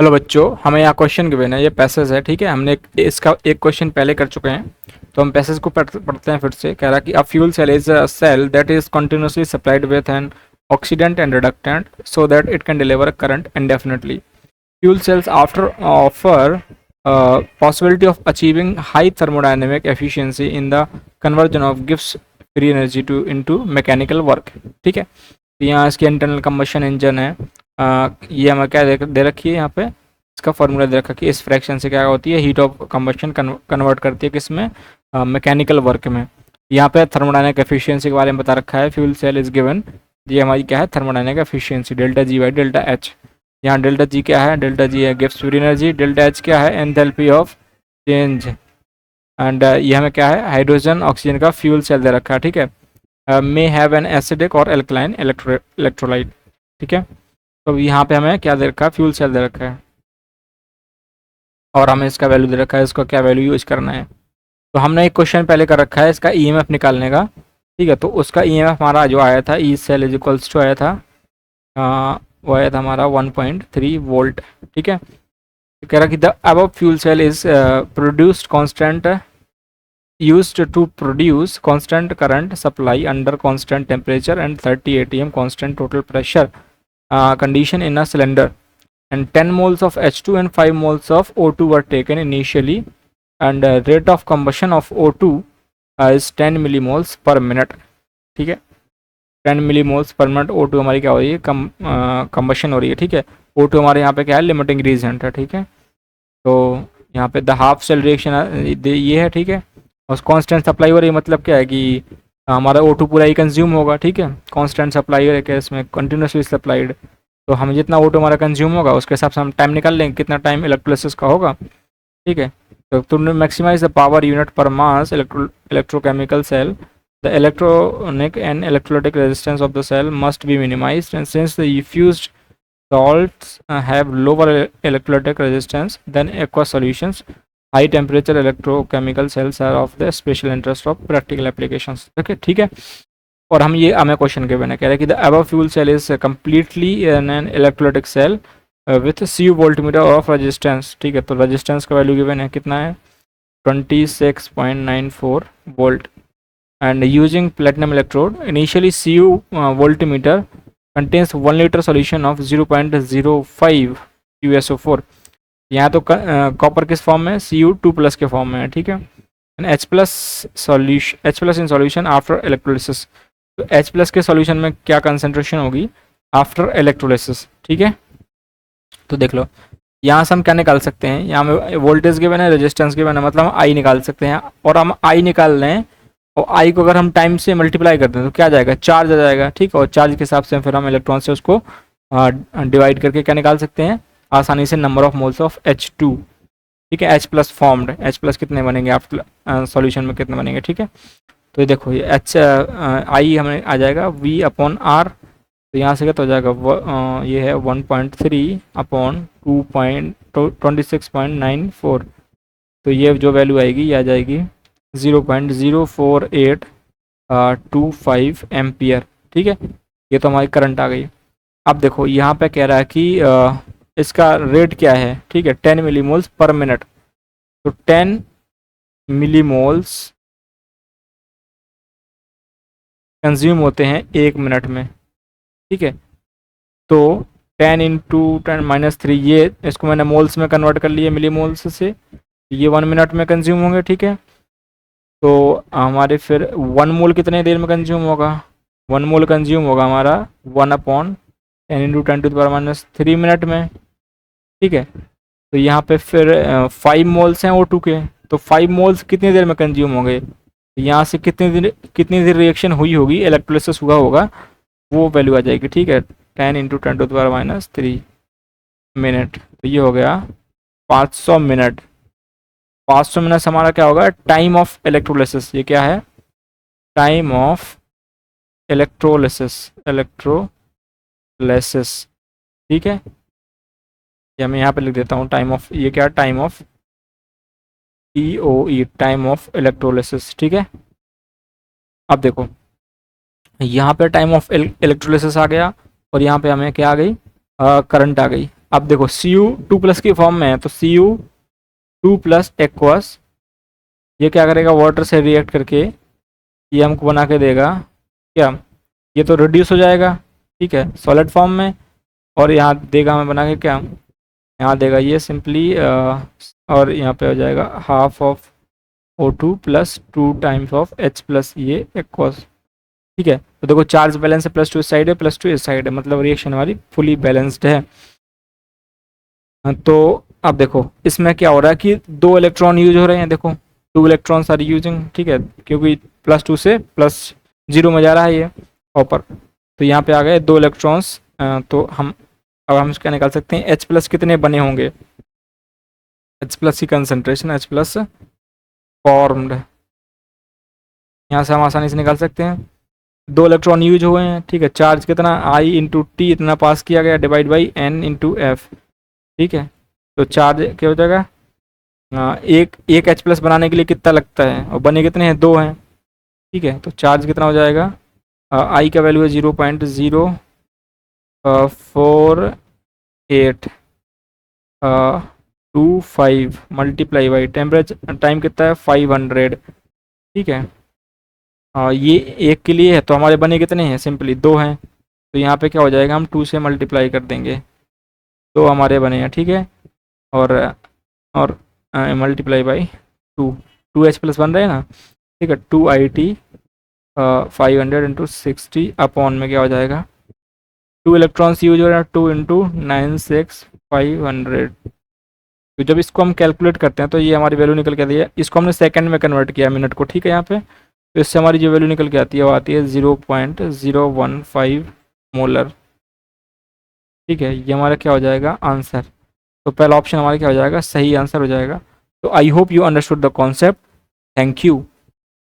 Hello बच्चों, हमें यहाँ क्वेश्चन गिवन है, ये पैसेज है। ठीक है, हमने इसका एक क्वेश्चन पहले कर चुके हैं, तो हम पैसेज को पढ़ते हैं फिर से। कह रहा है कि a fuel cell is a cell that is continuously supplied with an oxidant and reductant so that it can deliver current indefinitely. Fuel cells after offer possibility of achieving high thermodynamic efficiency in the conversion of gives free energy to into mechanical work। ठीक है, तो यहाँ इसकी internal combustion engine है। ये हमें क्या दे रखी है, यहाँ पे इसका फॉर्मूला दे रखा है कि इस फ्रैक्शन से क्या होती है, हीट ऑफ कंबशन कन्वर्ट करती है किसमें, मैकेनिकल वर्क में। यहाँ पे थर्मोडायनेमिक एफिशिएंसी के बारे में बता रखा है। फ्यूल सेल इज गिवन, ये हमारी क्या है, thermodynamic efficiency delta G by delta H. यहाँ डेल्टा जी क्या है, डेल्टा जी है gives free energy, delta H क्या है, एंथैल्पी ऑफ चेंज, एंड ये हमें क्या है, हाइड्रोजन ऑक्सीजन का फ्यूल सेल दे रखा है। ठीक है, मे हैव एन एसिडिक और एल्कलाइन इलेक्ट्रोलाइट। ठीक है, तो यहाँ पे हमें क्या दे रखा है, फ्यूल सेल दे रखा है और हमें इसका वैल्यू दे रखा है, इसका क्या वैल्यू यूज करना है। तो हमने एक क्वेश्चन पहले कर रखा है इसका ईएमएफ निकालने का। ठीक है, तो उसका ईएमएफ हमारा जो आया था, E cell is equals to आया था, वो आया था हमारा 1.3 वोल्ट। ठीक है, तो कह रहा कि the above fuel cell is produced constant used to produce constant current supply under constant temperature and 30 atm constant total pressure condition in a cylinder, and 10 moles of H2 and 5 moles of O2 were taken initially, and rate of combustion of O2 is 10 millimoles per minute। ठीक है, 10 millimoles per minute O2 हमारी क्या हो रही है, combustion हो रही है। ठीक है, O2 हमारे यहाँ पे क्या है, लिमिटिंग रीजेंट है। ठीक है, तो यहाँ पे द हाफ सेल रिएक्शन ये है। ठीक है, और कांस्टेंट सप्लाई हो रही है, मतलब क्या है कि हमारा O2 पूरा ही कंज्यूम होगा। ठीक है, कांस्टेंट सप्लाई है कि इसमें कंटिन्यूसली सप्लाइड, तो हम जितना O2 हमारा कंज्यूम होगा उसके हिसाब से हम टाइम निकाल लेंगे कितना टाइम इलेक्ट्रोलिसिस का होगा। ठीक है, तो to maximize the power unit per mass electrochemical cell, the electronic and electrolytic resistance of the cell must be minimized, and since the fused salts have lower electrolytic resistance than aqueous solutions, high temperature electrochemical cells are of the special interest of practical applications। okay, ठीक है, और हम ये हमें question के बने कह रहे हैं कि the above fuel cell is completely an electrolytic cell with CU voltmeter of resistance। ठीक है, तो रेजिस्टेंस का वैल्यू गिवन है, कितना है, 26.94 volt, and using platinum electrode initially CU voltmeter contains 1 liter solution of 0.05 USO4। यहाँ तो कॉपर किस फॉर्म में, Cu2 प्लस के फॉर्म में है। ठीक है, H plus in solution after electrolysis, तो H प्लस के सॉल्यूशन में क्या कंसंट्रेशन होगी आफ्टर इलेक्ट्रोलिसिस। ठीक है, तो देख लो यहाँ से हम क्या निकाल सकते हैं, यहाँ में वोल्टेज गिवन है, रेजिस्टेंस गिवन है, मतलब हम आई निकाल सकते हैं, और हम आई निकाल रहे हैं और आई को अगर हम टाइम से मल्टीप्लाई करते हैं तो क्या आ जाएगा, चार्ज आ जाएगा। ठीक है, और चार्ज के हिसाब से फिर हम इलेक्ट्रॉन से उसको डिवाइड करके क्या निकाल सकते हैं आसानी से, number of moles of H2। ठीक है, H plus formed, H plus कितने बनेंगे आफ्टर सॉल्यूशन में कितने बनेंगे। ठीक है, तो ये देखो ये आई हमें आ जाएगा V/R, तो यहाँ से क्या तो हो जाएगा, ये है 1.3 अपॉन 26.94, तो ये जो वैल्यू आएगी ये आ जाएगी 0.04825 एम्पियर। ठीक है, ये तो हमारी करंट आ गई। अब देखो यहाँ पे कह रहा है कि इसका रेट क्या है। ठीक है, 10 मिलीमोल्स पर मिनट, तो 10 मिलीमोल्स कंज्यूम होते हैं 1 मिनट में। ठीक है, तो 10 इंटू 10⁻3, ये इसको मैंने मोल्स में कन्वर्ट कर लिया मिलीमोल्स से, ये 1 मिनट में कंज्यूम होंगे। ठीक है, तो हमारे फिर 1 मोल कितने देर में कंज्यूम होगा, 1 मोल कंज्यूम होगा हमारा 1/10 इंटू 10⁻³ मिनट में। ठीक है, तो यहाँ पे फिर 5 मोल्स हैं O2 के, तो 5 मोल्स कितनी देर में कंज्यूम होंगे, यहाँ से कितनी देर रिएक्शन हुई होगी, इलेक्ट्रोलिसिस हुआ होगा, वो वैल्यू आ जाएगी। ठीक है, 10 इंटू 10⁻³ मिनट, तो ये हो गया 500 मिनट। 500 मिनट हमारा क्या होगा, टाइम ऑफ इलेक्ट्रोलिसिस। ये क्या है, टाइम ऑफ इलेक्ट्रोलिसिस। ठीक है, ये मैं यहाँ पे लिख देता हूँ टाइम ऑफ, ये क्या, time of TOE, time of electrolysis. ठीक है, अब देखो यहाँ पे टाइम ऑफ इलेक्ट्रोलिसिस आ गया, और यहाँ पे हमें क्या आ गई, करंट आ गई। अब देखो Cu2+ की फॉर्म में है, तो Cu2+ एक्वस ये क्या करेगा, वाटर से रिएक्ट करके ये हमको बना के देगा क्या, ये तो रिड्यूस हो जाएगा, ठीक है, सॉलिड फॉर्म में। और यहाँ देगा हमें बना के क्या, यहाँ देगा ये सिंपली और यहाँ पे हो जाएगा half of O2 plus 2 times of H+ ये एक्वस, ठीक है। तो देखो चार्ज बैलेंस है, +2 इस साइड है, +2 इस साइड है, मतलब रिएक्शन हमारी फुली बैलेंस्ड है। तो अब देखो इसमें क्या हो रहा है कि 2 इलेक्ट्रॉन यूज हो रहे हैं, देखो 2 इलेक्ट्रॉन्स आर यूजिंग, ठीक है, क्योंकि +2 से +0 में जा रहा है ये ऊपर, तो यहाँ पे आ गए 2 इलेक्ट्रॉन्स। तो अब हम क्या निकाल सकते हैं, H+ कितने बने होंगे, H+ की कंसंट्रेशन H+ फॉर्म्ड, यहाँ से हम आसानी से निकाल सकते हैं। 2 इलेक्ट्रॉन यूज हुए हैं, ठीक है, चार्ज कितना I/T इतना पास किया गया डिवाइड बाई N/F, ठीक है। तो चार्ज क्या हो जाएगा, एक H+ बनाने के लिए कितना लगता है, और बने कितने हैं, 2 हैं, ठीक है। तो चार्ज कितना हो जाएगा, I का वैल्यू है 0.04825 मल्टीप्लाई बाई टेम्परेचर, टाइम कितना है 500, ठीक है। ये एक के लिए है, तो हमारे बने कितने हैं, सिंपली 2 हैं, तो यहाँ पे क्या हो जाएगा, हम 2 से मल्टीप्लाई कर देंगे, 2 हमारे बने हैं, ठीक है। और मल्टीप्लाई बाई 2 H+ बन रहे हैं ना, ठीक है। 2IT 500 × 60 अपॉन में क्या हो जाएगा, 2 इलेक्ट्रॉन्स यूज हो रहे हैं, 2 × 96500। तो जब इसको हम कैलकुलेट करते हैं तो ये हमारी वैल्यू निकल के आती है, इसको हमने सेकंड में कन्वर्ट किया मिनट को, ठीक है यहाँ पे। तो इससे हमारी जो वैल्यू निकल के आती है वो आती है 0.015 मोलर, ठीक है। ये हमारा क्या हो जाएगा आंसर, तो पहला ऑप्शन हमारा क्या हो जाएगा, सही आंसर हो जाएगा। तो I hope you understood the concept, thank you.